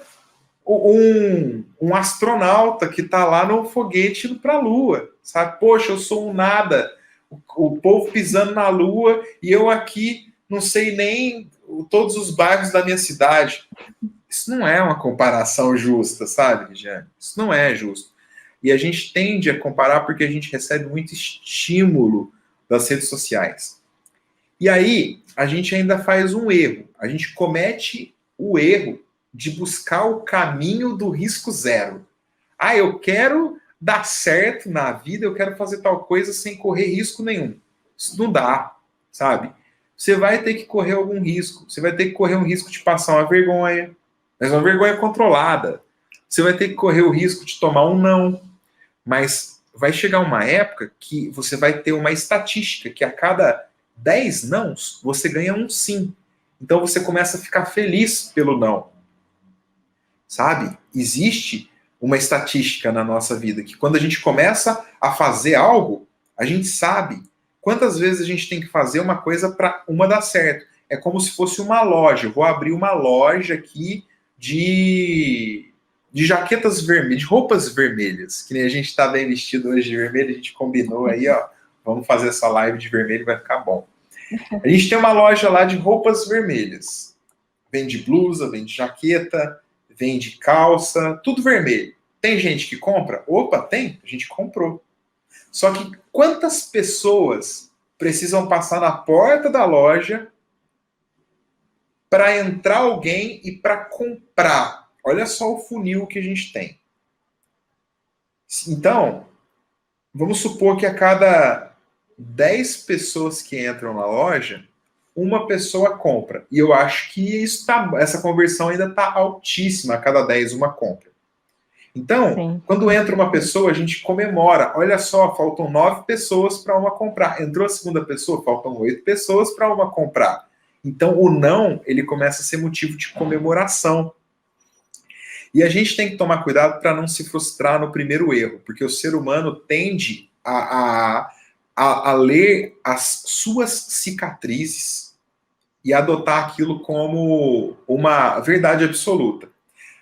um astronauta que está lá no foguete para a Lua, sabe? Poxa, eu sou um nada, o povo pisando na Lua e eu aqui não sei nem todos os bairros da minha cidade. Isso não é uma comparação justa, sabe, Regiane? Isso não é justo. E a gente tende a comparar porque a gente recebe muito estímulo das redes sociais. E aí, a gente ainda faz um erro. A gente comete o erro de buscar o caminho do risco zero. Ah, eu quero dar certo na vida, eu quero fazer tal coisa sem correr risco nenhum. Isso não dá, sabe? Você vai ter que correr algum risco. Você vai ter que correr um risco de passar uma vergonha, mas uma vergonha controlada. Você vai ter que correr o risco de tomar um não. Mas vai chegar uma época que você vai ter uma estatística que a cada 10 nãos, você ganha um sim. Então você começa a ficar feliz pelo não. Sabe? Existe uma estatística na nossa vida que quando a gente começa a fazer algo, a gente sabe quantas vezes a gente tem que fazer uma coisa para uma dar certo. É como se fosse uma loja. Eu vou abrir uma loja aqui de jaquetas vermelhas, de roupas vermelhas, que nem a gente está bem vestido hoje de vermelho, a gente combinou aí, ó, vamos fazer essa live de vermelho, vai ficar bom. A gente tem uma loja lá de roupas vermelhas. Vende blusa, vende jaqueta, vende calça, tudo vermelho. Tem gente que compra? Opa, tem, a gente comprou. Só que quantas pessoas precisam passar na porta da loja para entrar alguém e para comprar? Olha só o funil que a gente tem. Então, vamos supor que a cada 10 pessoas que entram na loja, uma pessoa compra. E eu acho que essa conversão ainda está altíssima, a cada 10 uma compra. Então, sim, quando entra uma pessoa, a gente comemora. Olha só, faltam 9 pessoas para uma comprar. Entrou a segunda pessoa, faltam 8 pessoas para uma comprar. Então, o não, ele começa a ser motivo de comemoração. E a gente tem que tomar cuidado para não se frustrar no primeiro erro, porque o ser humano tende a ler as suas cicatrizes e adotar aquilo como uma verdade absoluta.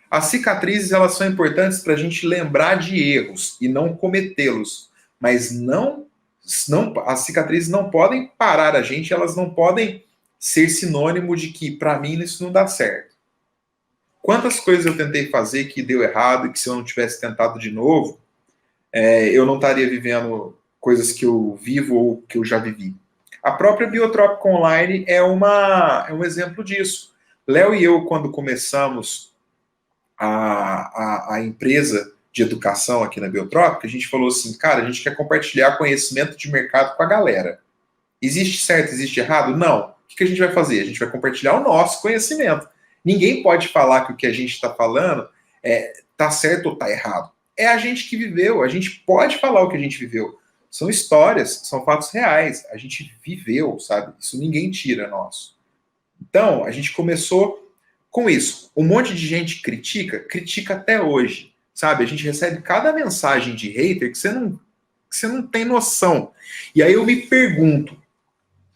As cicatrizes, elas são importantes para a gente lembrar de erros e não cometê-los, mas as cicatrizes não podem parar a gente, elas não podem ser sinônimo de que, para mim, isso não dá certo. Quantas coisas eu tentei fazer que deu errado e que se eu não tivesse tentado de novo, eu não estaria vivendo coisas que eu vivo ou que eu já vivi. A própria Biotrópica Online é um exemplo disso. Léo e eu, quando começamos a empresa de educação aqui na Biotrópica, a gente falou assim, cara, a gente quer compartilhar conhecimento de mercado com a galera. Existe certo, existe errado? Não. O que a gente vai fazer? A gente vai compartilhar o nosso conhecimento. Ninguém pode falar que o que a gente está falando está certo ou está errado. É a gente que viveu, a gente pode falar o que a gente viveu. São histórias, são fatos reais. A gente viveu, sabe? Isso ninguém tira nosso. Então, a gente começou com isso. Um monte de gente critica até hoje, sabe? A gente recebe cada mensagem de hater que você não tem noção. E aí eu me pergunto,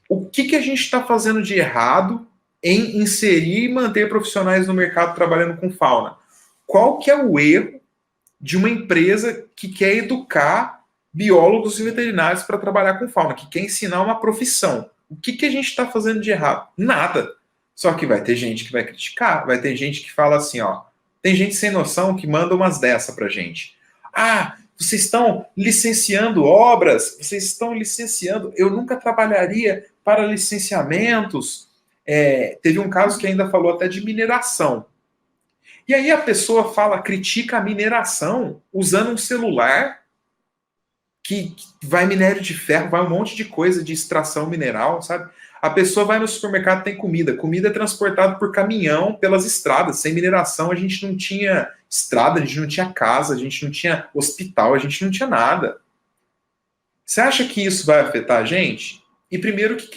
o que a gente está fazendo de errado em inserir e manter profissionais no mercado trabalhando com fauna? Qual que é o erro de uma empresa que quer educar biólogos e veterinários para trabalhar com fauna, que quer ensinar uma profissão? O que a gente está fazendo de errado? Nada. Só que vai ter gente que vai criticar, vai ter gente que fala assim, ó, tem gente sem noção que manda umas dessa pra gente. Ah, vocês estão licenciando obras, vocês estão licenciando, eu nunca trabalharia para licenciamentos. Teve um caso que ainda falou até de mineração. E aí a pessoa critica a mineração usando um celular que vai minério de ferro, vai um monte de coisa de extração mineral, sabe? A pessoa vai no supermercado, tem comida. Comida é transportada por caminhão pelas estradas. Sem mineração, a gente não tinha estrada, a gente não tinha casa, a gente não tinha hospital, a gente não tinha nada. Você acha que isso vai afetar a gente? E primeiro que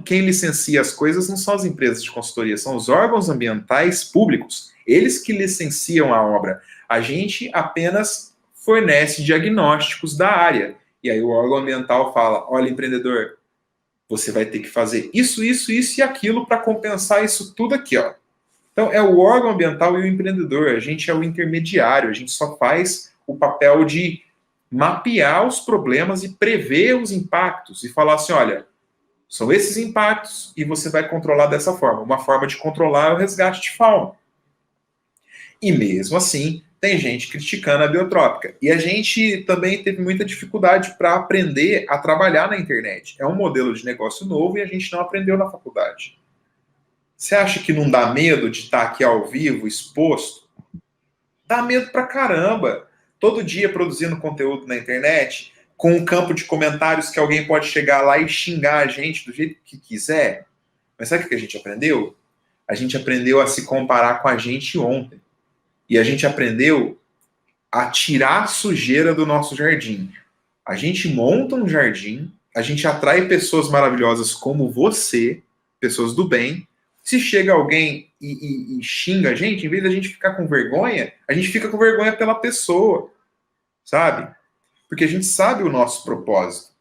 quem licencia as coisas não são as empresas de consultoria, são os órgãos ambientais públicos. Eles que licenciam a obra. A gente apenas fornece diagnósticos da área. E aí o órgão ambiental fala, olha, empreendedor, você vai ter que fazer isso, isso, isso e aquilo para compensar isso tudo aqui, ó. Então, é o órgão ambiental e o empreendedor. A gente é o intermediário, a gente só faz o papel de mapear os problemas e prever os impactos e falar assim, olha, são esses impactos e você vai controlar dessa forma. Uma forma de controlar é o resgate de fauna. E mesmo assim, tem gente criticando a biotrópica. E a gente também teve muita dificuldade para aprender a trabalhar na internet. É um modelo de negócio novo e a gente não aprendeu na faculdade. Você acha que não dá medo de estar aqui ao vivo, exposto? Dá medo pra caramba. Todo dia produzindo conteúdo na internet, com um campo de comentários que alguém pode chegar lá e xingar a gente do jeito que quiser. Mas sabe o que a gente aprendeu? A gente aprendeu a se comparar com a gente ontem. E a gente aprendeu a tirar a sujeira do nosso jardim. A gente monta um jardim, a gente atrai pessoas maravilhosas como você, pessoas do bem. Se chega alguém e xinga a gente, em vez da gente ficar com vergonha, a gente fica com vergonha pela pessoa, sabe? Porque a gente sabe o nosso propósito.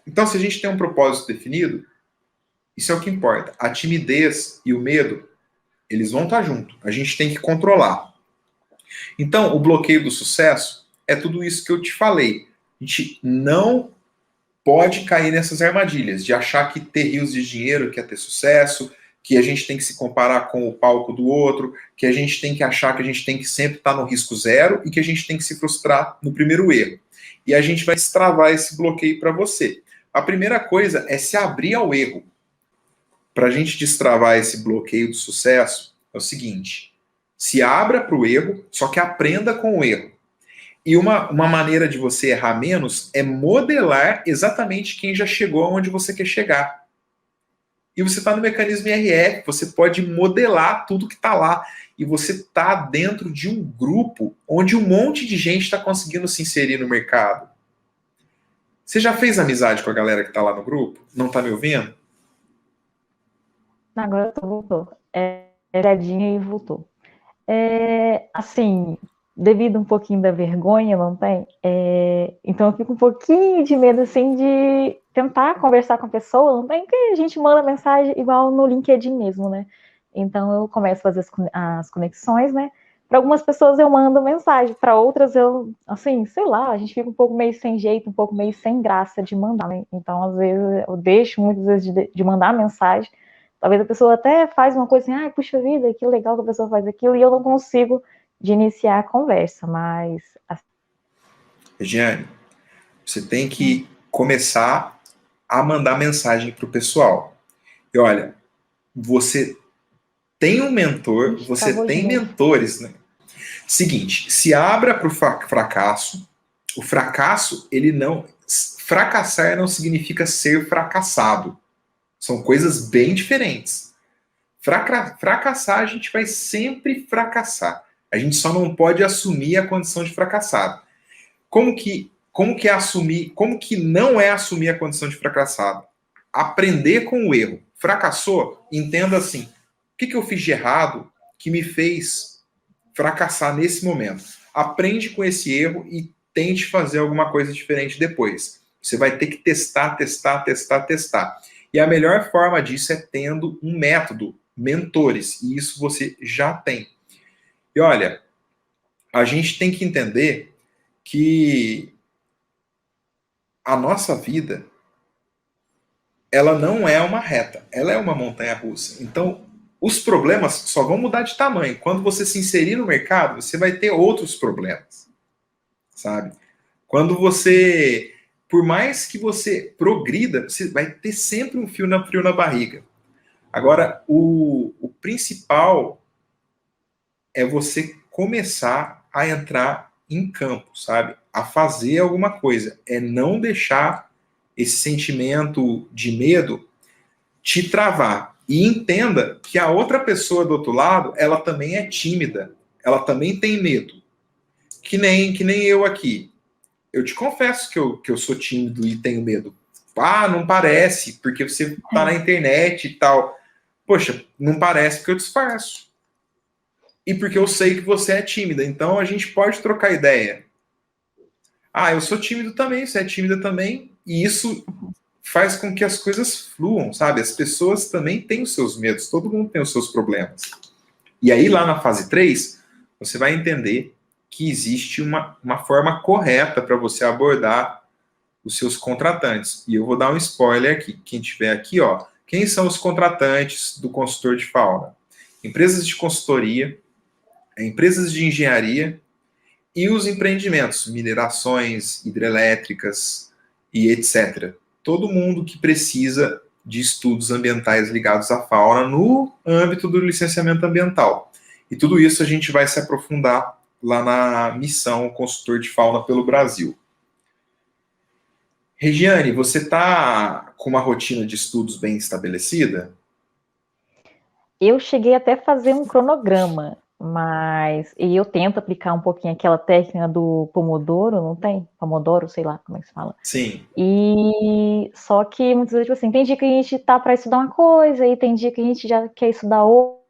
Então, se a gente tem um propósito definido, isso é o que importa. A timidez e o medo, eles vão estar juntos. A gente tem que controlar. Então, o bloqueio do sucesso é tudo isso que eu te falei. A gente não pode cair nessas armadilhas de achar que ter rios de dinheiro quer ter sucesso, que a gente tem que se comparar com o palco do outro, que a gente tem que achar que a gente tem que sempre estar no risco zero e que a gente tem que se frustrar no primeiro erro. E a gente vai destravar esse bloqueio para você. A primeira coisa é se abrir ao erro. Para a gente destravar esse bloqueio do sucesso, é o seguinte: se abra para o erro, só que aprenda com o erro. E uma maneira de você errar menos é modelar exatamente quem já chegou aonde você quer chegar. E você está no mecanismo IRF, você pode modelar tudo que está lá. E você está dentro de um grupo onde um monte de gente está conseguindo se inserir no mercado. Você já fez amizade com a galera que está lá no grupo? Não está me ouvindo? Agora voltou. Olhadinha e voltou. Assim, devido um pouquinho da vergonha, não tem? Então eu fico um pouquinho de medo, assim, de tentar conversar com a pessoa, não tem? Porque a gente manda mensagem igual no LinkedIn mesmo, né? Então eu começo a fazer as conexões, né? Para algumas pessoas eu mando mensagem, para outras eu, assim, sei lá, a gente fica um pouco meio sem jeito, um pouco meio sem graça de mandar, né? Então, às vezes, eu deixo muitas vezes de mandar mensagem. Talvez a pessoa até faz uma coisa assim, puxa vida, que legal que a pessoa faz aquilo, e eu não consigo de iniciar a conversa, mas... Regiane, você tem que começar a mandar mensagem para o pessoal. E olha, você tem um mentor, você tem mentores, né? Seguinte, se abra para o fracasso. O fracasso, ele não... Fracassar não significa ser fracassado. São coisas bem diferentes. Fracassar, a gente vai sempre fracassar. A gente só não pode assumir a condição de fracassado. Como que é assumir, como que não é assumir a condição de fracassado? Aprender com o erro. Fracassou? Entenda assim, o que eu fiz de errado que me fez fracassar nesse momento? Aprende com esse erro e tente fazer alguma coisa diferente depois. Você vai ter que testar. E a melhor forma disso é tendo um método, mentores, e isso você já tem. E olha, a gente tem que entender que a nossa vida, ela não é uma reta, ela é uma montanha-russa. Então, os problemas só vão mudar de tamanho. Quando você se inserir no mercado, você vai ter outros problemas, sabe? Quando você, por mais que você progrida, você vai ter sempre um frio na barriga. Agora, o principal é você começar a entrar em campo, sabe? A fazer alguma coisa. É não deixar esse sentimento de medo te travar. E entenda que a outra pessoa do outro lado, ela também é tímida. Ela também tem medo. Que nem eu aqui. Eu te confesso que eu sou tímido e tenho medo. Não parece, porque você tá na internet e tal. Poxa, não parece porque eu disfarço. E porque eu sei que você é tímida. Então a gente pode trocar ideia. Eu sou tímido também, você é tímida também. E isso faz com que as coisas fluam, sabe? As pessoas também têm os seus medos, todo mundo tem os seus problemas. E aí lá na fase 3, você vai entender que existe uma forma correta para você abordar os seus contratantes. E eu vou dar um spoiler aqui. Quem tiver aqui, ó, quem são os contratantes do consultor de fauna? Empresas de consultoria, empresas de engenharia e os empreendimentos, minerações, hidrelétricas e etc. Todo mundo que precisa de estudos ambientais ligados à fauna no âmbito do licenciamento ambiental. E tudo isso a gente vai se aprofundar lá na missão Consultor de Fauna pelo Brasil. Regiane, você está com uma rotina de estudos bem estabelecida? Eu cheguei até a fazer um cronograma, mas e eu tento aplicar um pouquinho aquela técnica do Pomodoro, não tem? Pomodoro, sei lá como é que se fala. Sim. E só que muitas vezes, tipo assim, tem dia que a gente tá para estudar uma coisa e tem dia que a gente já quer estudar outra,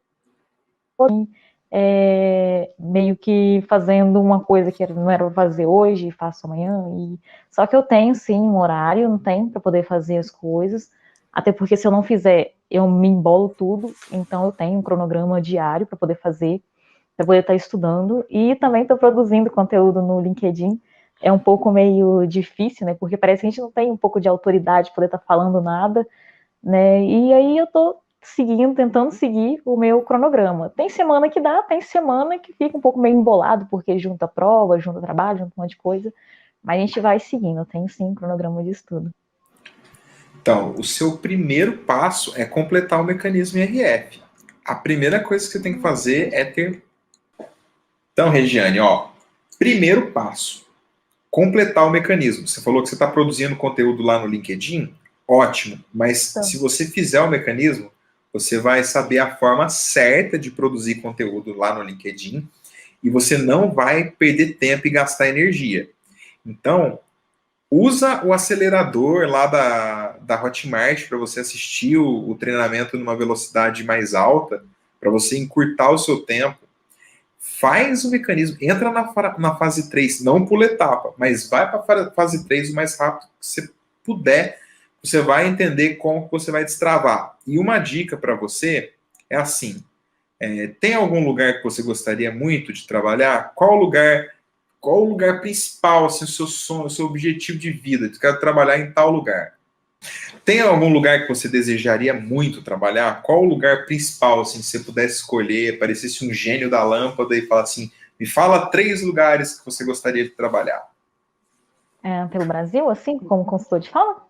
meio que fazendo uma coisa que não era para fazer hoje, faço amanhã. Só que eu tenho sim um horário, não tem para poder fazer as coisas, até porque se eu não fizer, eu me embolo tudo, então eu tenho um cronograma diário para poder fazer, para poder estar estudando, e também estou produzindo conteúdo no LinkedIn. É um pouco meio difícil, né? Porque parece que a gente não tem um pouco de autoridade para poder estar falando nada, né? E aí eu estou seguindo, tentando seguir o meu cronograma. Tem semana que dá, tem semana que fica um pouco meio embolado, porque junta prova, junta trabalho, junta um monte de coisa, mas a gente vai seguindo. Eu tenho sim um cronograma de estudo. Então, o seu primeiro passo é completar o mecanismo IRF. A primeira coisa que você tem que fazer é ter... Então, Regiane, ó, primeiro passo, completar o mecanismo. Você falou que você está produzindo conteúdo lá no LinkedIn? Ótimo, mas se você fizer o mecanismo, você vai saber a forma certa de produzir conteúdo lá no LinkedIn e você não vai perder tempo e gastar energia. Então, usa o acelerador lá da Hotmart para você assistir o treinamento numa velocidade mais alta, para você encurtar o seu tempo. Faz o mecanismo, entra na fase 3, não pula etapa, mas vai para a fase 3 o mais rápido que você puder. Você vai entender como você vai destravar. E uma dica para você é assim, tem algum lugar que você gostaria muito de trabalhar? Qual o lugar principal, assim, o seu sonho, o seu objetivo de vida? Eu quero trabalhar em tal lugar. Tem algum lugar que você desejaria muito trabalhar? Qual o lugar principal, assim, se você pudesse escolher, aparecesse um gênio da lâmpada e falar assim, me fala 3 lugares que você gostaria de trabalhar. Pelo Brasil, assim, como consultor de fauna?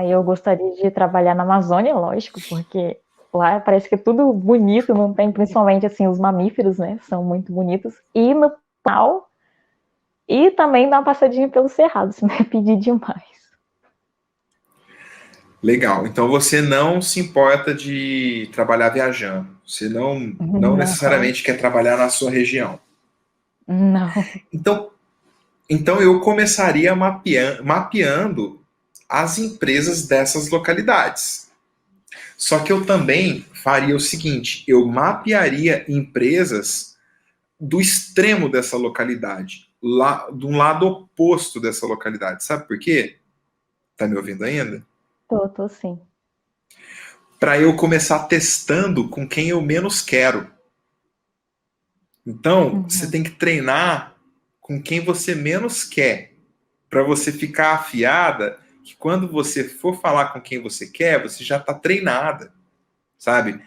Eu gostaria de trabalhar na Amazônia, lógico, porque lá parece que é tudo bonito, não tem, principalmente assim, os mamíferos, né, são muito bonitos, e no Pantanal, e também dar uma passadinha pelo Cerrado, se não é pedir demais. Legal, então você não se importa de trabalhar viajando, você não necessariamente quer trabalhar na sua região. Não. Então eu começaria mapeando as empresas dessas localidades. Só que eu também faria o seguinte, eu mapearia empresas do extremo dessa localidade, lá de um lado oposto dessa localidade. Sabe por quê? Tá me ouvindo ainda? Tô sim. Para eu começar testando com quem eu menos quero. Então, você tem que treinar com quem você menos quer, para você ficar afiada, que quando você for falar com quem você quer, você já está treinada, sabe?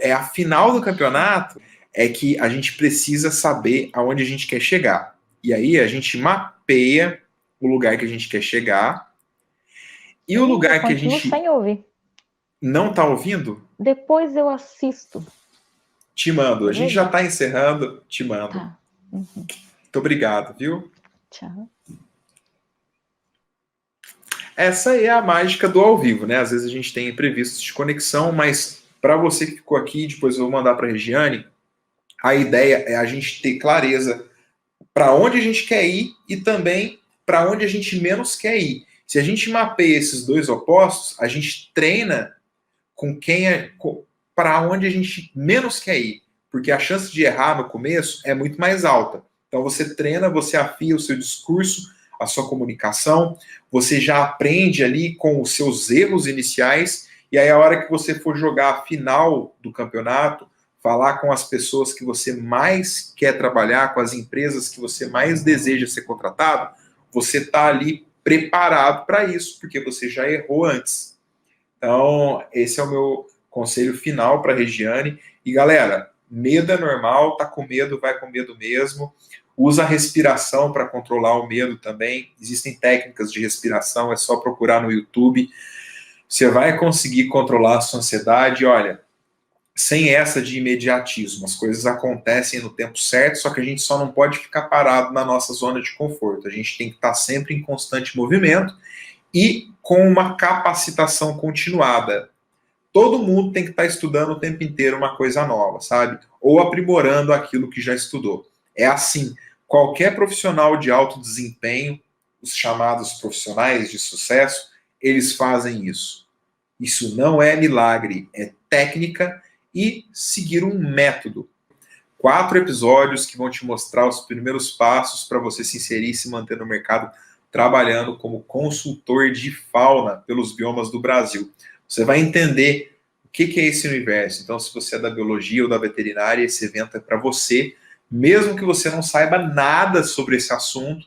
É a final do campeonato, é que a gente precisa saber aonde a gente quer chegar. E aí a gente mapeia o lugar que a gente quer chegar e o lugar que a gente sem ouvir. não está ouvindo. Depois eu assisto. Te mando. A gente já está encerrando. Te mando. Tá. Muito obrigado, viu? Tchau. Essa é a mágica do ao vivo, né? Às vezes a gente tem imprevistos de conexão, mas para você que ficou aqui, depois eu vou mandar para a Regiane, a ideia é a gente ter clareza para onde a gente quer ir e também para onde a gente menos quer ir. Se a gente mapeia esses dois opostos, a gente treina com quem para onde a gente menos quer ir, porque a chance de errar no começo é muito mais alta. Então você treina, você afia o seu discurso, a sua comunicação, você já aprende ali com os seus erros iniciais, e aí a hora que você for jogar a final do campeonato, falar com as pessoas que você mais quer trabalhar, com as empresas que você mais deseja ser contratado, você está ali preparado para isso, porque você já errou antes. Então, esse é o meu conselho final para a Regiane. E, galera, medo é normal, tá com medo, vai com medo mesmo. Usa a respiração para controlar o medo também. Existem técnicas de respiração, é só procurar no YouTube. Você vai conseguir controlar a sua ansiedade, olha, sem essa de imediatismo. As coisas acontecem no tempo certo, só que a gente só não pode ficar parado na nossa zona de conforto. A gente tem que estar sempre em constante movimento e com uma capacitação continuada. Todo mundo tem que estar estudando o tempo inteiro uma coisa nova, sabe? Ou aprimorando aquilo que já estudou. É assim, qualquer profissional de alto desempenho, os chamados profissionais de sucesso, eles fazem isso. Isso não é milagre, é técnica e seguir um método. 4 episódios que vão te mostrar os primeiros passos para você se inserir e se manter no mercado trabalhando como consultor de fauna pelos biomas do Brasil. Você vai entender o que é esse universo. Então, se você é da biologia ou da veterinária, esse evento é para você, mesmo que você não saiba nada sobre esse assunto.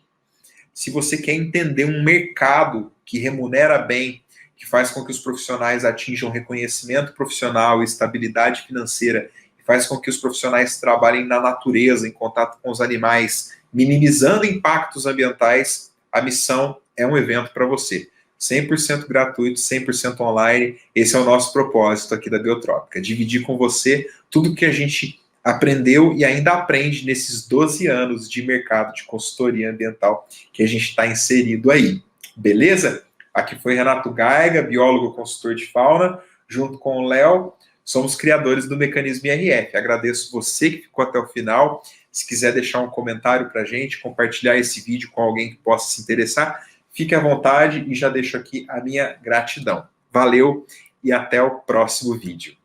Se você quer entender um mercado que remunera bem, que faz com que os profissionais atinjam reconhecimento profissional e estabilidade financeira, que faz com que os profissionais trabalhem na natureza, em contato com os animais, minimizando impactos ambientais, a missão é um evento para você. 100% gratuito, 100% online. Esse é o nosso propósito aqui da Biotrópica, dividir com você tudo que a gente aprendeu e ainda aprende nesses 12 anos de mercado de consultoria ambiental que a gente está inserido aí. Beleza? Aqui foi Renato Gaiga, biólogo consultor de fauna, junto com o Léo, somos criadores do Mecanismo IRF. Agradeço você que ficou até o final. Se quiser deixar um comentário para a gente, compartilhar esse vídeo com alguém que possa se interessar, fique à vontade e já deixo aqui a minha gratidão. Valeu e até o próximo vídeo.